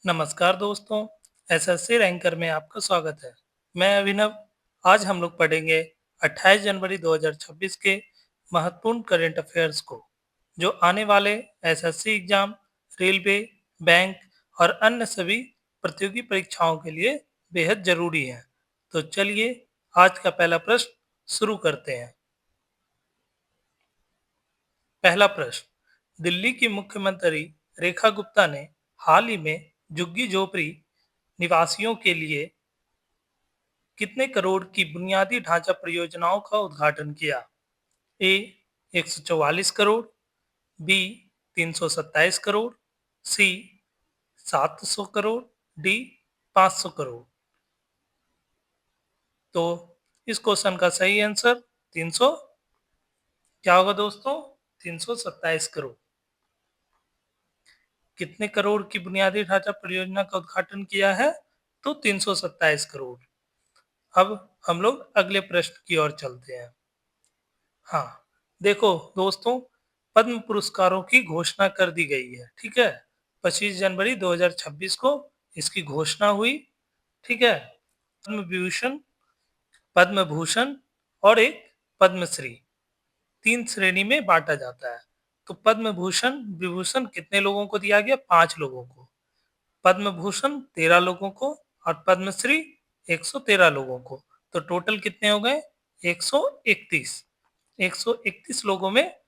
नमस्कार दोस्तों, SSC ranker में आपका स्वागत है। मैं अभिनव। आज हम लोग पढ़ेंगे 28 जनवरी 2026 के महत्वपूर्ण करंट अफेयर्स को, जो आने वाले एसएससी एग्जाम, रेलवे, बैंक और अन्य सभी प्रतियोगी परीक्षाओं के लिए बेहद जरूरी हैं। तो चलिए आज का पहला प्रश्न शुरू करते हैं। पहला प्रश्न, दिल्ली की मुख्यमंत्री रेखा गुप्ता ने हाल ही में झुग्गी झोपड़ी निवासियों के लिए कितने करोड़ की बुनियादी ढांचा परियोजनाओं का उद्घाटन किया? ए 144 करोड़, बी 327 करोड़, सी 700 करोड़, डी 500 करोड़। तो इस क्वेश्चन का सही आंसर 300 क्या होगा दोस्तों? 327 करोड़। कितने करोड़ की बुनियादी ढांचा परियोजना का उद्घाटन किया है? तो 327 करोड़। अब हम लोग अगले प्रश्न की ओर चलते हैं। हाँ, देखो दोस्तों, पद्म पुरस्कारों की घोषणा कर दी गई है। ठीक है, 25 जनवरी 2026 को इसकी घोषणा हुई। ठीक है, पद्म विभूषण, पद्म भूषण और एक पद्मश्री, तीन श्रेणी में बांटा जाता है। तो पद्म भूषण विभूषण कितने लोगों को दिया गया? 5 लोगों को। पद्म भूषण 13 लोगों को और पद्मश्री 113 लोगों को। तो टोटल कितने हो गए? 131। 131 लोगों में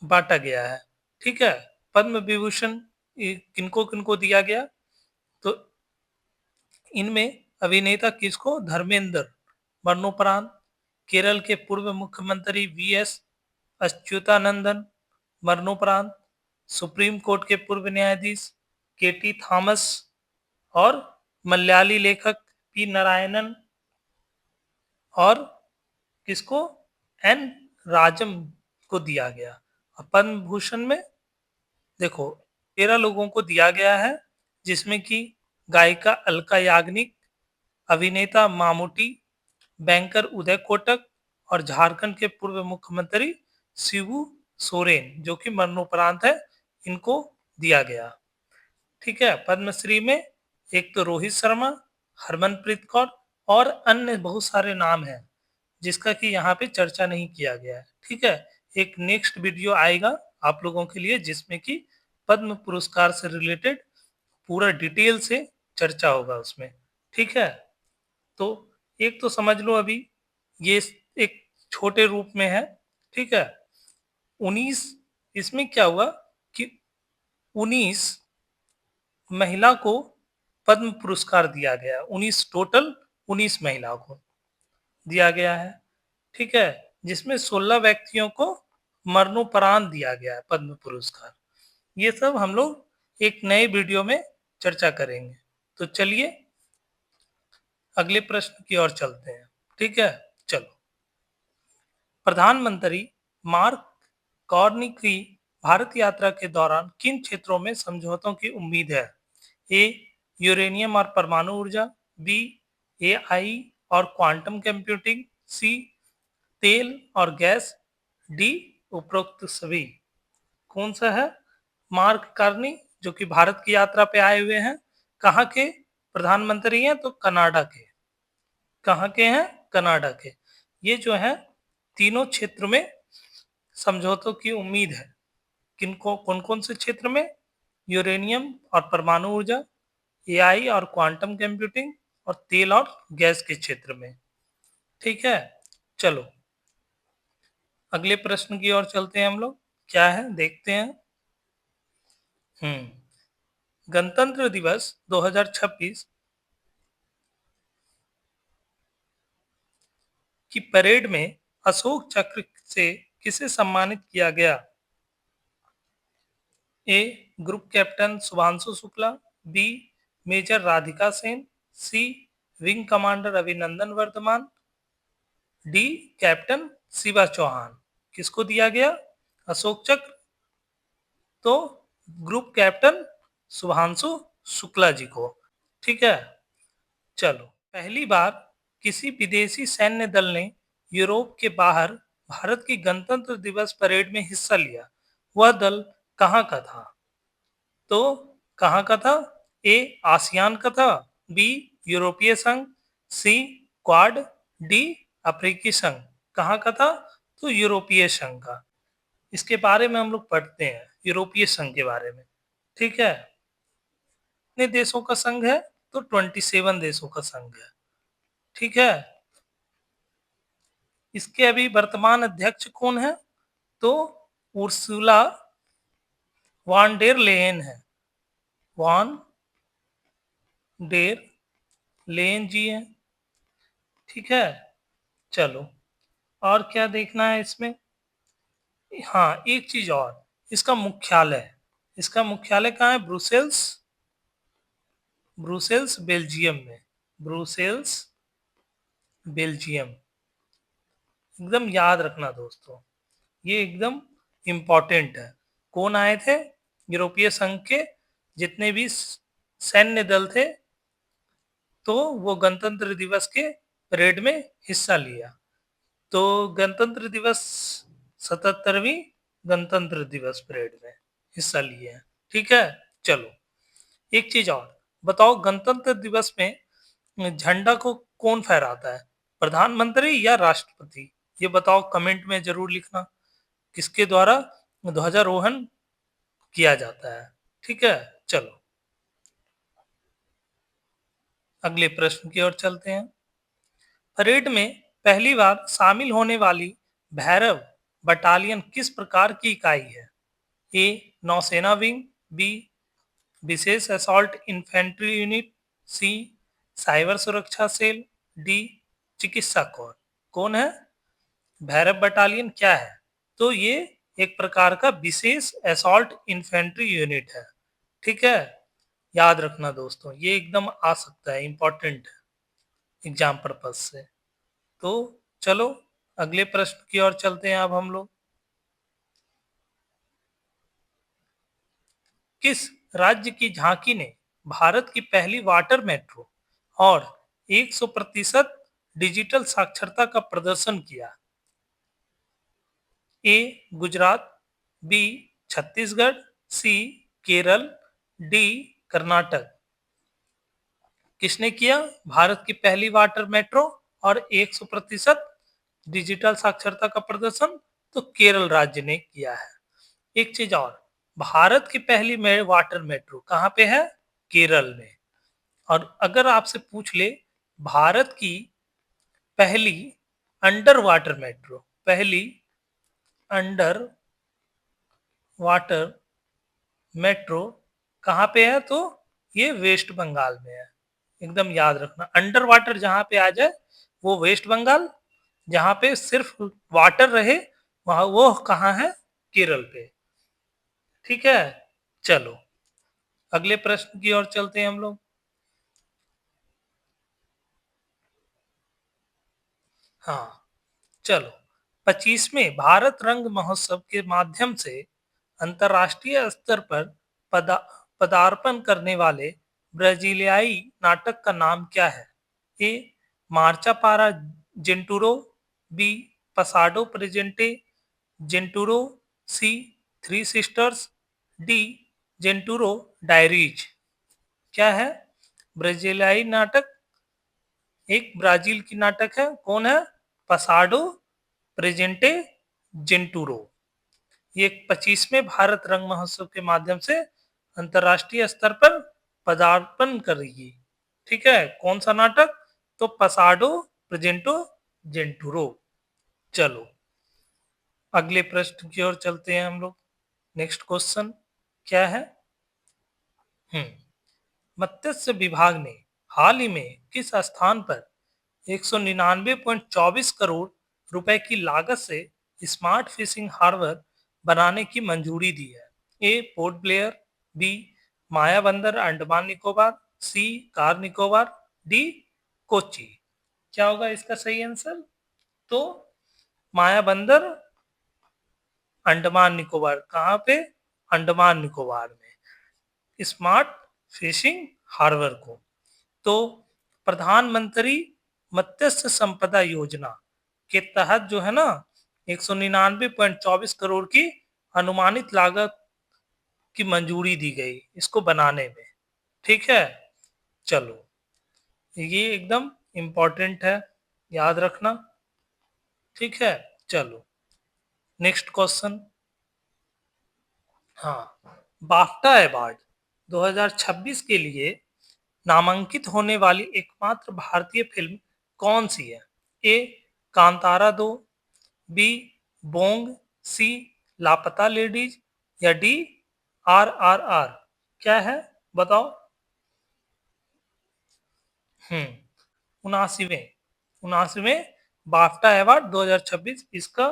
बांटा गया है। ठीक है, पद्म विभूषण किनको किनको दिया गया? तो इनमें अभिनेता किसको? धर्मेंद्र मरणोपरांत, केरल के पूर्व मुख्यमंत्री वीएस अच्युतानंदन मरणोपरांत, सुप्रीम कोर्ट के पूर्व न्यायाधीश केटी थॉमस और मलयाली लेखक पी नारायणन और किसको? एन राजम को दिया गया। और पद्म भूषण में देखो 13 लोगों को दिया गया है, जिसमें कि गायिका अलका याग्निक, अभिनेता मामूटी, बैंकर उदय कोटक और झारखंड के पूर्व मुख्यमंत्री शिबू सोरेन, जो कि मरणोपरांत है, इनको दिया गया। ठीक है, पद्मश्री में एक तो रोहित शर्मा, हरमनप्रीत कौर और अन्य बहुत सारे नाम हैं, जिसका कि यहाँ पे चर्चा नहीं किया गया है। ठीक है, एक नेक्स्ट वीडियो आएगा आप लोगों के लिए, जिसमें कि पद्म पुरस्कार से रिलेटेड पूरा डिटेल से चर्चा होगा उसमें। ठीक है, तो एक तो समझ लो अभी ये एक छोटे रूप में है। ठीक है, 19 इसमें क्या हुआ कि 19 महिला को पद्म पुरस्कार दिया गया। 19 टोटल 19 महिलाओं को दिया गया है। ठीक है, जिसमें 16 व्यक्तियों को मरणोपरांत दिया गया है पद्म पुरस्कार। ये सब हम लोग एक नए वीडियो में चर्चा करेंगे। तो चलिए अगले प्रश्न की ओर चलते हैं। ठीक है, चलो। प्रधानमंत्री मार्क कार्नी की भारत यात्रा के दौरान किन क्षेत्रों में समझौतों की उम्मीद है? ए यूरेनियम और परमाणु ऊर्जा, बी एआई और क्वांटम कंप्यूटिंग, सी तेल और गैस, डी उपरोक्त सभी। कौन सा है? मार्क कार्नी, जो कि भारत की यात्रा पे आए हुए हैं। कहाँ के प्रधानमंत्री हैं? तो कनाडा के। कहाँ के हैं? कनाडा के। ये जो है तीनों क्षेत्र में समझौतों की उम्मीद है। किनको? कौन कौन से क्षेत्र में? यूरेनियम और परमाणु ऊर्जा, एआई और क्वांटम कंप्यूटिंग और तेल और गैस के क्षेत्र में। ठीक है, चलो अगले प्रश्न की ओर चलते हैं हम लोग। क्या है देखते हैं। गणतंत्र दिवस 2026 की परेड में अशोक चक्र से किसे सम्मानित किया गया? A group captain Shubhanshu Shukla, B major Radhika Sen, C wing commander Abhinandan Varthaman, D captain Shiva Chauhan. किसको दिया गया अशोक चक्र? तो ग्रुप कैप्टन शुभांशु शुक्ला जी को। ठीक है, चलो। पहली बार किसी विदेशी सैन्य दल ने यूरोप के बाहर भारत की गणतंत्र दिवस परेड में हिस्सा लिया। वह दल कहाँ का था? तो कहाँ का था? ए आसियान का था, बी यूरोपीय संघ, सी क्वाड, डी अफ्रीकी संघ। कहाँ का था? तो यूरोपीय संघ का। इसके बारे में हम लोग पढ़ते हैं, यूरोपीय संघ के बारे में। ठीक है, कितने देशों का संघ है? तो 27 देशों का संघ है। ठीक है, इसके अभी वर्तमान अध्यक्ष कौन है? तो उर्सुला वान डेर लेयन है। वान डेर लेयन जी हैं। ठीक है, चलो, और क्या देखना है इसमें? हाँ, एक चीज और, इसका मुख्यालय कहाँ है? ब्रुसेल्स, ब्रुसेल्स बेल्जियम में। ब्रुसेल्स बेल्जियम, एकदम याद रखना दोस्तों, ये एकदम इम्पोर्टेंट है। कौन आए थे? यूरोपीय संघ के जितने भी सैन्य दल थे, तो वो गणतंत्र दिवस के परेड में हिस्सा लिया। तो गणतंत्र दिवस 77वीं गणतंत्र दिवस परेड में हिस्सा लिए हैं। ठीक है, चलो, एक चीज और बताओ, गणतंत्र दिवस में झंडा को कौन फहराता है? प्रधानमंत्री या राष्ट्रपति? ये बताओ, कमेंट में जरूर लिखना, किसके द्वारा ध्वजारोहण किया जाता है। ठीक है, चलो, अगले प्रश्न की ओर चलते हैं। परेड में पहली बार शामिल होने वाली भैरव बटालियन किस प्रकार की इकाई है? ए नौसेना विंग, बी विशेष असॉल्ट इन्फेंट्री यूनिट, सी साइबर सुरक्षा सेल, डी चिकित्सा कोर। कौन है? भैरव बटालियन क्या है? तो ये एक प्रकार का विशेष असॉल्ट इन्फेंट्री यूनिट है। ठीक है, याद रखना दोस्तों, ये एकदम आ सकता है, इंपॉर्टेंट है एग्जाम पर्पज से। तो चलो, अगले प्रश्न की ओर चलते हैं अब हम लोग। किस राज्य की झांकी ने भारत की पहली वाटर मेट्रो और 100% डिजिटल साक्षरता का प्रदर्शन किया? ए गुजरात, बी छत्तीसगढ़, सी केरल, डी कर्नाटक। किसने किया भारत की पहली वाटर मेट्रो और 100% डिजिटल साक्षरता का प्रदर्शन? तो केरल राज्य ने किया है। एक चीज और, भारत की पहली वाटर मेट्रो कहाँ पे है? केरल में। और अगर आपसे पूछ ले भारत की पहली अंडर वाटर मेट्रो, पहली अंडर वाटर मेट्रो कहाँ पे है? तो ये वेस्ट बंगाल में है। एकदम याद रखना, अंडर वाटर जहां पे आ जाए वो वेस्ट बंगाल, जहां पे सिर्फ वाटर रहे वहां वो कहाँ है? केरल पे। ठीक है, चलो, अगले प्रश्न की ओर चलते हैं हम लोग। हाँ, चलो, 25वें भारत रंग महोत्सव के माध्यम से अंतर्राष्ट्रीय स्तर पर पदा, पदार्पण करने वाले ब्राजीलियाई नाटक का नाम क्या है? ए मार्चा पारा जेंटूरो, बी पसाडो प्रेजेंटे जेंटूरो, सी थ्री सिस्टर्स, डी जेंटूरो डायरीज। क्या है? ब्राजीलियाई नाटक, एक ब्राजील की नाटक है, कौन है? पसाडो प्रेजेंटे जेंटूरो। ये 25वें भारत रंग महोत्सव के माध्यम से अंतर्राष्ट्रीय स्तर पर पदार्पण कर रही है। ठीक है, कौन सा नाटक? तो पसाडो प्रेजेंटो जेंटूरो। चलो, अगले प्रश्न की ओर चलते हैं हम लोग। नेक्स्ट क्वेश्चन क्या है? मत्स्य विभाग ने हाल ही में किस स्थान पर 199.24 करोड़ रुपए की लागत से स्मार्ट फिशिंग हार्बर बनाने की मंजूरी दी है? ए पोर्ट ब्लेयर, बी माया बंदर अंडमान निकोबार, सी कार निकोबार, डी कोची। क्या होगा इसका सही आंसर? तो माया बंदर अंडमान निकोबार, कहाँ पे? अंडमान निकोबार में स्मार्ट फिशिंग हार्बर को। तो प्रधानमंत्री मत्स्य संपदा योजना के तहत जो है ना, 199.24 करोड़ की अनुमानित लागत की मंजूरी दी गई इसको बनाने में। ठीक है, चलो ये एकदम इम्पोर्टेंट है, याद रखना। ठीक है, चलो नेक्स्ट क्वेश्चन। हाँ, बाफ्टा अवार्ड 2026 के लिए नामांकित होने वाली एकमात्र भारतीय फिल्म कौन सी है? ए कांतारा 2, बी बोंग, सी लापता लेडीज या डी आर क्या है बताओ? उनासीवें उनासीवें बाफ्टा अवार्ड 2026, इसका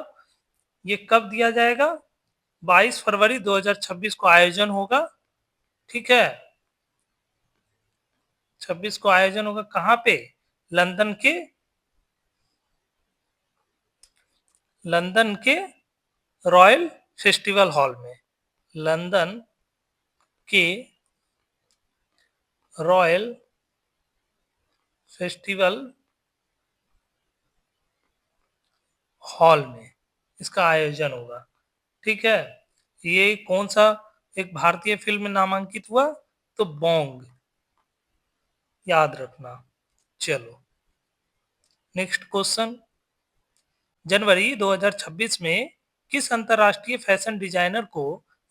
ये कब दिया जाएगा? 22 फरवरी 2026 को आयोजन होगा। ठीक है, 26 को आयोजन होगा, कहाँ पे? लंदन के लंदन के रॉयल फेस्टिवल हॉल में। लंदन के रॉयल फेस्टिवल हॉल में इसका आयोजन होगा। ठीक है, ये कौन सा एक भारतीय फिल्म में नामांकित हुआ? तो बोंग, याद रखना। चलो नेक्स्ट क्वेश्चन। जनवरी 2026 में किस अंतर्राष्ट्रीय फैशन डिजाइनर को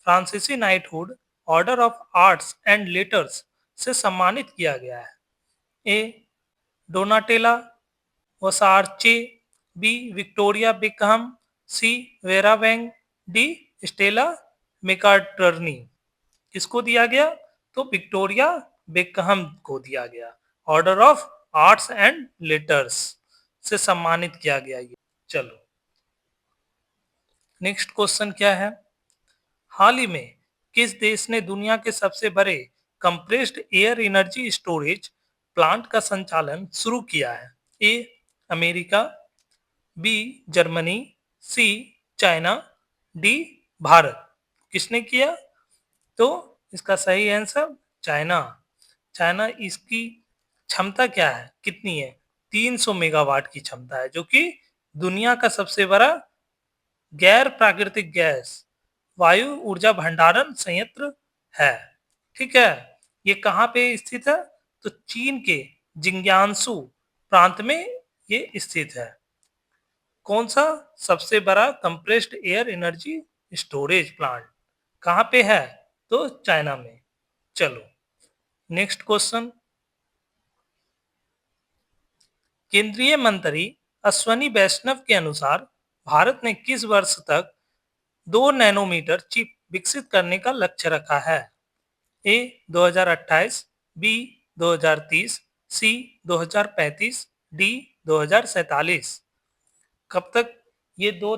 फ्रांसीसी knighthood order of arts and letters से सम्मानित किया गया है? ए डोनाटेला वर्साचे, बी विक्टोरिया बेकहम, सी वेरा वेंग, डी स्टेला मैकार्टनी। किसको दिया गया? तो विक्टोरिया बेकहम को दिया गया, order of arts and letters से सम्मानित किया गया ये। चलो नेक्स्ट क्वेश्चन क्या है? हाल ही में किस देश ने दुनिया के सबसे बड़े compressed air energy storage plant का संचालन शुरू किया है? A America, B Germany, C China, D Bharat. किसने किया? तो इसका सही आंसर चाइना। चाइना, इसकी क्षमता क्या है, कितनी है? 300 मेगावाट की क्षमता है, जो कि दुनिया का सबसे बड़ा गैर प्राकृतिक गैस वायु ऊर्जा भंडारण संयंत्र है। ठीक है, ये कहाँ पे स्थित है? तो चीन के जिंग्यांसू प्रांत में ये स्थित है। कौन सा सबसे बड़ा compressed air energy storage plant कहाँ पे है? तो चाइना में। चलो नेक्स्ट क्वेश्चन। केंद्रीय मंत्री अश्वनी वैष्णव के अनुसार भारत ने किस वर्ष तक 2 नैनोमीटर चिप विकसित करने का लक्ष्य रखा है? ए 2028, बी 2030, सी 2035, डी 2047। कब तक ये 2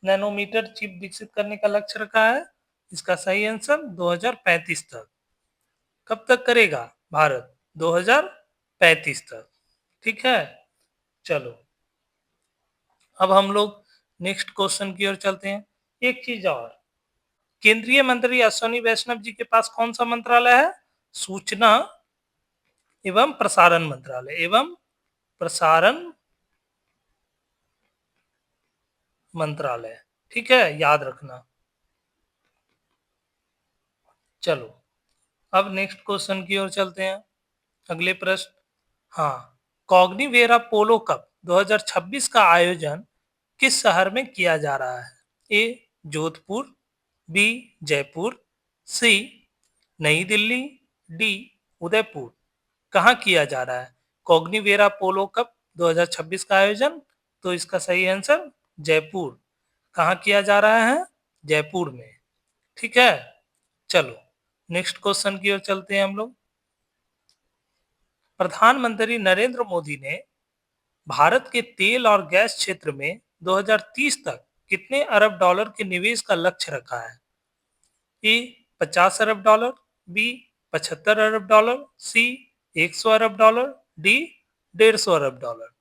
नैनोमीटर चिप विकसित करने का लक्ष्य रखा है? इसका सही आंसर 2035 तक। कब तक करेगा भारत? 2035 तक। ठीक है, चलो अब हम लोग नेक्स्ट क्वेश्चन की ओर चलते हैं। एक चीज और, केंद्रीय मंत्री अश्वनी वैष्णव जी के पास कौन सा मंत्रालय है? सूचना एवं प्रसारण मंत्रालय, एवं प्रसारण मंत्रालय। ठीक है, याद रखना। चलो अब नेक्स्ट क्वेश्चन की ओर चलते हैं। अगले प्रश्न। हाँ, कॉग्निवेरा पोलो कप 2026 का आयोजन किस शहर में किया जा रहा है? ए जोधपुर, बी जयपुर, सी नई दिल्ली, डी उदयपुर। कहाँ किया जा रहा है कॉग्निवेरा पोलो कप 2026 का आयोजन? तो इसका सही आंसर जयपुर। कहाँ किया जा रहा है? जयपुर में। ठीक है, चलो नेक्स्ट क्वेश्चन की ओर चलते हैं हम लोग। प्रधानमंत्री नरेंद्र मोदी ने भारत के तेल और गैस क्षेत्र में 2030 तक कितने अरब डॉलर के निवेश का लक्ष्य रखा है? ए 50 अरब डॉलर, बी 75 अरब डॉलर, सी 100 अरब डॉलर, डी 150 अरब डॉलर।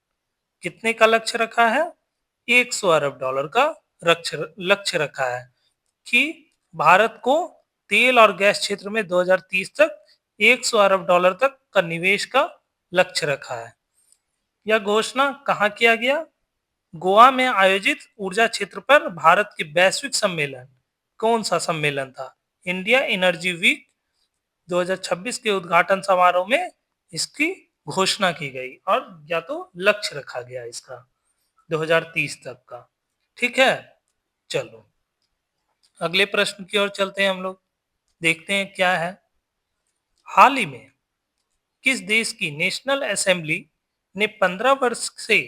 कितने का लक्ष्य रखा है? 100 अरब डॉलर का लक्ष्य रखा है कि भारत को तेल और गैस क्षेत्र में 2030 तक 100 अरब डॉलर तक का निवेश का लक्ष्य रखा है। यह घोषणा कहाँ किया गया? गोवा में आयोजित ऊर्जा क्षेत्र पर भारत के वैश्विक सम्मेलन। कौन सा सम्मेलन था? इंडिया एनर्जी वीक 2026 के उद्घाटन समारोह में इसकी घोषणा की गई और या तो लक्ष्य रखा गया इसका 2030 तक का। ठीक है, चलो अगले प्रश्न की ओर चलते हैं हम लोग, देखते हैं क्या है। हाल ही में किस देश की नेशनल असेंबली ने 15 वर्ष से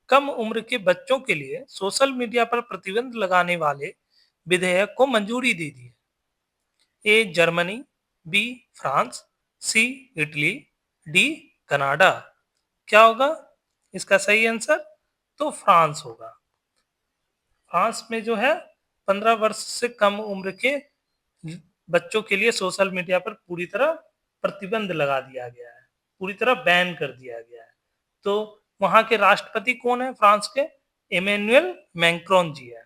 कम उम्र के बच्चों के लिए सोशल मीडिया पर प्रतिबंध लगाने वाले विधेयक को मंजूरी दे दी है? A Germany, B France, C Italy, D Canada. क्या होगा इसका सही आंसर? तो फ्रांस होगा। फ्रांस में जो है 15 वर्ष से कम उम्र के बच्चों के लिए सोशल मीडिया पर पूरी तरह प्रतिबंध लगा दिया गया है, पूरी तरह बैन कर दिया गया है। तो वहां के राष्ट्रपति कौन है फ्रांस के? इमैनुअल मैक्रोन जी है।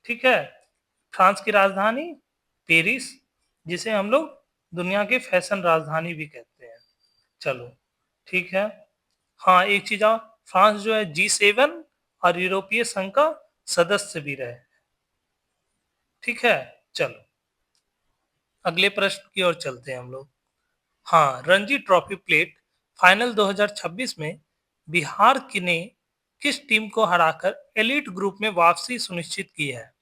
ठीक है, फ्रांस की राजधानी पेरिस, जिसे हम लोग दुनिया की फैशन राजधानी भी कहते हैं। चलो ठीक है। हाँ एक चीज और, फ्रांस जो है G7 और यूरोपीय संघ का सदस्य भी रहे। ठीक है, चलो अगले प्रश्न की ओर चलते हैं हम लोग। हाँ, रणजी ट्रॉफी प्लेट फाइनल 2026 में बिहार की ने किस टीम को हराकर एलीट ग्रुप में वापसी सुनिश्चित की है?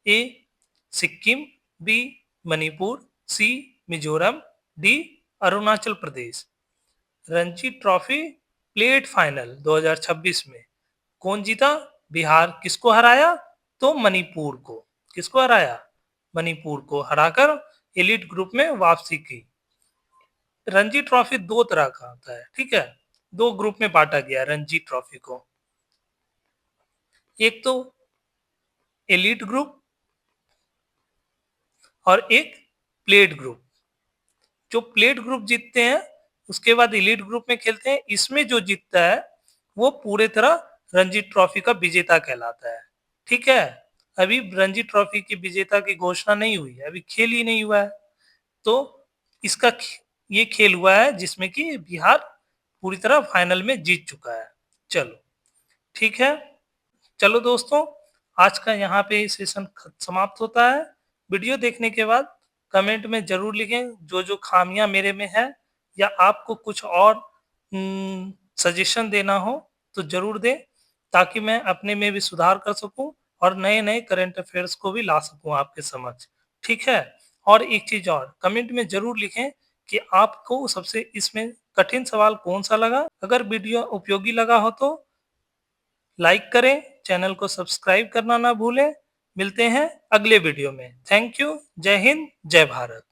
ए सिक्किम, बी मणिपुर, सी Mizoram, D Arunachal Pradesh. Ranji trophy plate final 2026 में कौन जीता? बिहार किसको हराया? तो मणिपुर को। किसको हराया? मणिपुर को हराकर एलीट ग्रुप में वापसी की। रणजी ट्रॉफी दो तरह का होता है, ठीक है, दो ग्रुप में बांटा गया रणजी ट्रॉफी को। एक तो एलीट ग्रुप और एक प्लेट ग्रुप। जो प्लेट ग्रुप जीतते हैं उसके बाद एलीट ग्रुप में खेलते हैं। इसमें जो जीतता है वो पूरे तरह रणजी ट्रॉफी का विजेता कहलाता है। ठीक है, अभी रणजी ट्रॉफी की विजेता की घोषणा नहीं हुई है, अभी खेल ही नहीं हुआ है। तो इसका ये खेल हुआ है जिसमें कि बिहार पूरी तरह फाइनल में जीत चुका है। चलो ठीक है, चलो दोस्तों आज का यहाँ पे सेशन समाप्त होता है। वीडियो देखने के बाद कमेंट में जरूर लिखें जो जो खामियां मेरे में है, या आपको कुछ और सजेशन देना हो तो जरूर दें, ताकि मैं अपने में भी सुधार कर सकूं और नए नए करंट अफेयर्स को भी ला सकूं आपके समक्ष। ठीक है, और एक चीज और कमेंट में जरूर लिखें कि आपको सबसे इसमें कठिन सवाल कौन सा लगा। अगर वीडियो उपयोगी लगा हो तो लाइक करें, चैनल को सब्सक्राइब करना ना भूलें। मिलते हैं अगले वीडियो में। थैंक यू, जय हिंद, जय भारत।